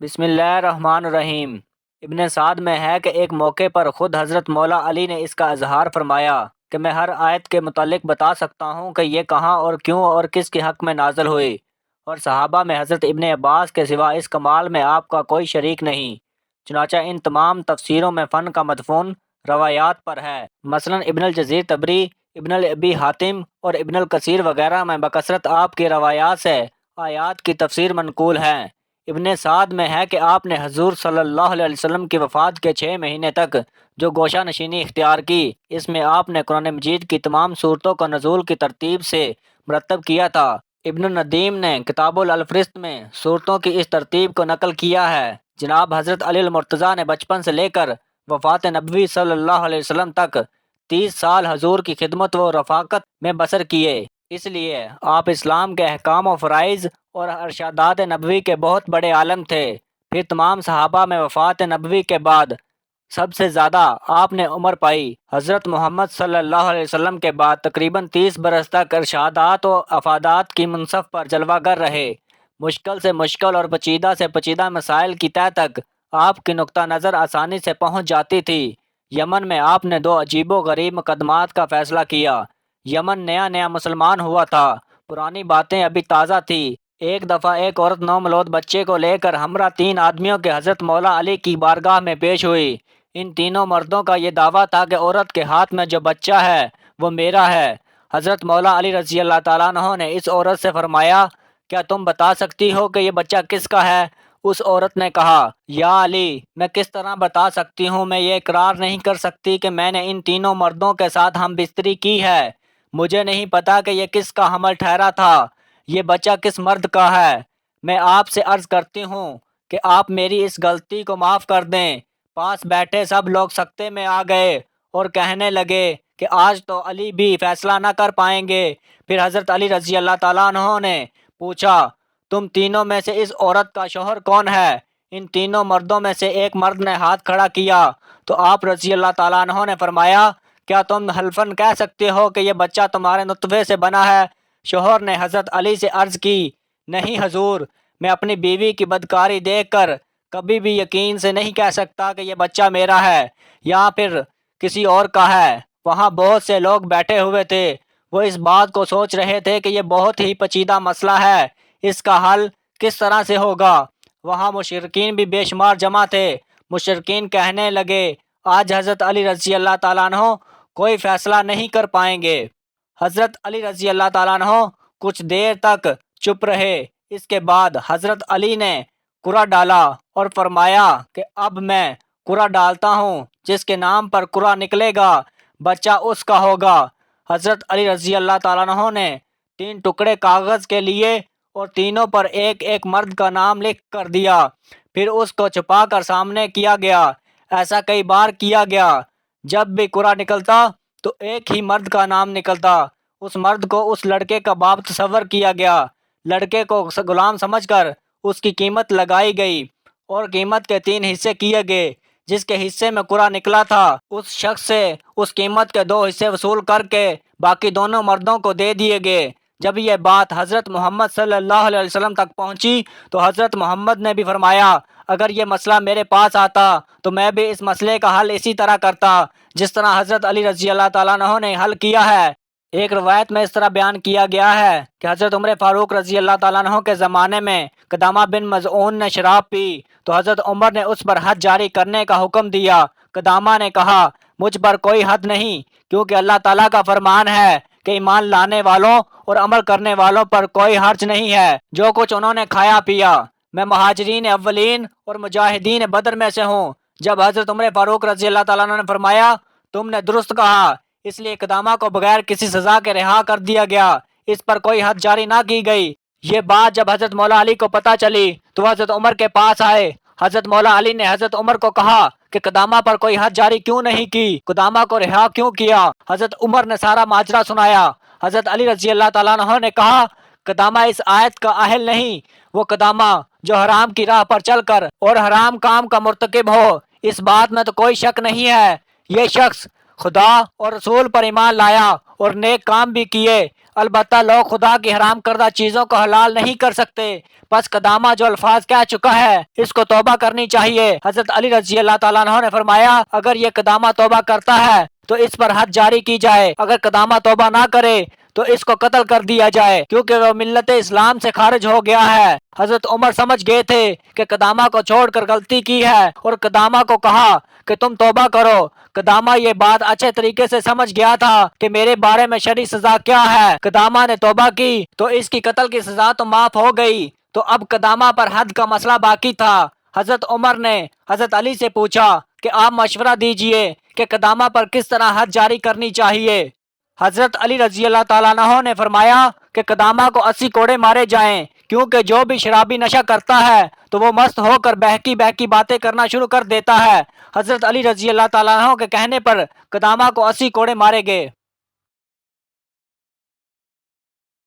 بسم اللہ الرحمن الرحیم۔ ابن سعد میں ہے کہ ایک موقع پر خود حضرت مولا علی نے اس کا اظہار فرمایا کہ میں ہر آیت کے متعلق بتا سکتا ہوں کہ یہ کہاں اور کیوں اور کس کے حق میں نازل ہوئی، اور صحابہ میں حضرت ابن عباس کے سوا اس کمال میں آپ کا کوئی شریک نہیں۔ چنانچہ ان تمام تفسیروں میں فن کا مدفون روایات پر ہے، مثلا ابن الجزیر طبری، ابن ابی حاتم اور ابن الکثیر وغیرہ میں بکثرت آپ کی روایات سے آیات کی تفسیر منقول ہے۔ ابن سعد میں ہے کہ آپ نے حضور صلی اللہ علیہ وسلم کی وفات کے 6 مہینے تک جو گوشہ نشینی اختیار کی، اس میں آپ نے قرآن مجید کی تمام صورتوں کو نزول کی ترتیب سے مرتب کیا تھا۔ ابن الندیم نے کتاب الفہرست میں صورتوں کی اس ترتیب کو نقل کیا ہے۔ جناب حضرت علی المرتضیٰ نے بچپن سے لے کر وفات نبوی صلی اللہ علیہ وسلم تک 30 سال حضور کی خدمت و رفاقت میں بسر کیے، اس لیے آپ اسلام کے احکام و فرائض اور ارشادات نبوی کے بہت بڑے عالم تھے۔ پھر تمام صحابہ میں وفات نبوی کے بعد سب سے زیادہ آپ نے عمر پائی۔ حضرت محمد صلی اللہ علیہ وسلم کے بعد تقریباً 30 برس تک ارشادات و افادات کی منصب پر جلوہ گر رہے۔ مشکل سے مشکل اور پیچیدہ سے پیچیدہ مسائل کی تہہ تک آپ کی نقطہ نظر آسانی سے پہنچ جاتی تھی۔ یمن میں آپ نے 2 عجیب و غریب مقدمات کا فیصلہ کیا۔ یمن نیا نیا مسلمان ہوا تھا، پرانی باتیں ابھی تازہ تھی۔ ایک دفعہ ایک عورت نومولود بچے کو لے کر ہمراہ 3 آدمیوں کے حضرت مولا علی کی بارگاہ میں پیش ہوئی۔ ان تینوں مردوں کا یہ دعویٰ تھا کہ عورت کے ہاتھ میں جو بچہ ہے وہ میرا ہے۔ حضرت مولا علی رضی اللہ تعالیٰ عنہ نے اس عورت سے فرمایا، کیا تم بتا سکتی ہو کہ یہ بچہ کس کا ہے؟ اس عورت نے کہا، یا علی، میں کس طرح بتا سکتی ہوں، میں یہ اقرار نہیں کر سکتی کہ میں نے ان تینوں مردوں کے ساتھ ہم بستری کی ہے۔ مجھے نہیں پتا کہ یہ کس کا حمل ٹھہرا تھا، یہ بچہ کس مرد کا ہے۔ میں آپ سے عرض کرتی ہوں کہ آپ میری اس غلطی کو معاف کر دیں۔ پاس بیٹھے سب لوگ سکتے میں آ گئے اور کہنے لگے کہ آج تو علی بھی فیصلہ نہ کر پائیں گے۔ پھر حضرت علی رضی اللہ تعالیٰ عنہ نے پوچھا، تم تینوں میں سے اس عورت کا شوہر کون ہے؟ ان تینوں مردوں میں سے ایک مرد نے ہاتھ کھڑا کیا تو آپ رضی اللہ تعالیٰ عنہ نے فرمایا، کیا تم حلفاً کہہ سکتے ہو کہ یہ بچہ تمہارے نطفے سے بنا ہے؟ شوہر نے حضرت علی سے عرض کی، نہیں حضور، میں اپنی بیوی کی بدکاری دیکھ کر کبھی بھی یقین سے نہیں کہہ سکتا کہ یہ بچہ میرا ہے یا پھر کسی اور کا ہے۔ وہاں بہت سے لوگ بیٹھے ہوئے تھے، وہ اس بات کو سوچ رہے تھے کہ یہ بہت ہی پیچیدہ مسئلہ ہے، اس کا حل کس طرح سے ہوگا۔ وہاں مشرکین بھی بے شمار جمع تھے۔ مشرکین کہنے لگے، آج حضرت علی رضی اللہ تعالیٰ عنہ کوئی فیصلہ نہیں کر پائیں گے۔ حضرت علی رضی اللہ تعالیٰ عنہ کچھ دیر تک چپ رہے۔ اس کے بعد حضرت علی نے قرعہ ڈالا اور فرمایا کہ اب میں قرعہ ڈالتا ہوں، جس کے نام پر قرعہ نکلے گا بچہ اس کا ہوگا۔ حضرت علی رضی اللہ تعالیٰ عنہ نے 3 ٹکڑے کاغذ کے لیے اور تینوں پر ایک ایک مرد کا نام لکھ کر دیا، پھر اس کو چھپا کر سامنے کیا گیا۔ ایسا کئی بار کیا گیا، جب بھی قرعہ نکلتا تو ایک ہی مرد کا نام نکلتا۔ اس مرد کو اس لڑکے کا باپ تصور کیا گیا، لڑکے کو غلام سمجھ کر اس کی قیمت لگائی گئی اور قیمت کے 3 حصے کیے گئے۔ جس کے حصے میں قرعہ نکلا تھا اس شخص سے اس قیمت کے 2 حصے وصول کر کے باقی دونوں مردوں کو دے دیے گئے۔ جب یہ بات حضرت محمد صلی اللہ علیہ وسلم تک پہنچی تو حضرت محمد نے بھی فرمایا، اگر یہ مسئلہ میرے پاس آتا تو میں بھی اس مسئلے کا حل اسی طرح کرتا جس طرح حضرت علی رضی اللہ تعالیٰ عنہ نے حل کیا ہے۔ ایک روایت میں اس طرح بیان کیا گیا ہے کہ حضرت عمر فاروق رضی اللہ تعالیٰ عنہ کے زمانے میں قدامہ بن مظعون نے شراب پی تو حضرت عمر نے اس پر حد جاری کرنے کا حکم دیا۔ قدامہ نے کہا، مجھ پر کوئی حد نہیں، کیونکہ اللہ تعالیٰ کا فرمان ہے کہ ایمان لانے والوں اور عمل کرنے والوں پر کوئی حرج نہیں ہے جو کچھ انہوں نے کھایا پیا۔ میں مہاجرین اولین اور مجاہدین بدر میں سے ہوں۔ جب حضرت عمر فاروق رضی اللہ تعالیٰ عنہ نے فرمایا، تم نے درست کہا، اس لیے قدامہ کو بغیر کسی سزا کے رہا کر دیا گیا، اس پر کوئی حد جاری نہ کی گئی۔ یہ بات جب حضرت مولا علی کو پتہ چلی تو حضرت عمر کے پاس آئے۔ حضرت مولا علی نے حضرت عمر کو کہا کہ قدامہ پر کوئی حد جاری کیوں نہیں کی، قدامہ کو رہا کیوں کیا؟ حضرت عمر نے سارا ماجرا سنایا۔ حضرت علی رضی اللہ تعالیٰ عنہ نے کہا، قدامہ اس آیت کا اہل نہیں، وہ قدامہ جو حرام کی راہ پر چل کر اور حرام کام کا مرتکب ہو، اس بات میں تو کوئی شک نہیں ہے۔ یہ شخص خدا اور رسول پر ایمان لایا اور نیک کام بھی کیے، البتہ لوگ خدا کی حرام کردہ چیزوں کو حلال نہیں کر سکتے۔ بس قدامہ جو الفاظ کہہ چکا ہے اس کو توبہ کرنی چاہیے۔ حضرت علی رضی اللہ تعالیٰ عنہ نے فرمایا اگر یہ قدامہ توبہ کرتا ہے تو اس پر حد جاری کی جائے، اگر قدامہ توبہ نہ کرے تو اس کو قتل کر دیا جائے کیونکہ وہ ملت اسلام سے خارج ہو گیا ہے۔ حضرت عمر سمجھ گئے تھے کہ قدامہ کو چھوڑ کر غلطی کی ہے اور قدامہ کو کہا کہ تم توبہ کرو۔ قدامہ یہ بات اچھے طریقے سے سمجھ گیا تھا کہ میرے بارے میں شرعی سزا کیا ہے۔ قدامہ نے توبہ کی تو اس کی قتل کی سزا تو معاف ہو گئی، تو اب قدامہ پر حد کا مسئلہ باقی تھا۔ حضرت عمر نے حضرت علی سے پوچھا کہ آپ مشورہ دیجئے کہ قدامہ پر کس طرح حد جاری کرنی چاہیے۔ حضرت علی رضی اللہ تعالیٰ عنہ نے فرمایا کہ قدامہ کو 80 کوڑے مارے جائیں، کیونکہ جو بھی شرابی نشہ کرتا ہے تو وہ مست ہو کر بہکی بہکی باتیں کرنا شروع کر دیتا ہے۔ حضرت علی رضی اللہ تعالیٰ عنہ کے کہنے پر قدامہ کو 80 کوڑے مارے گئے۔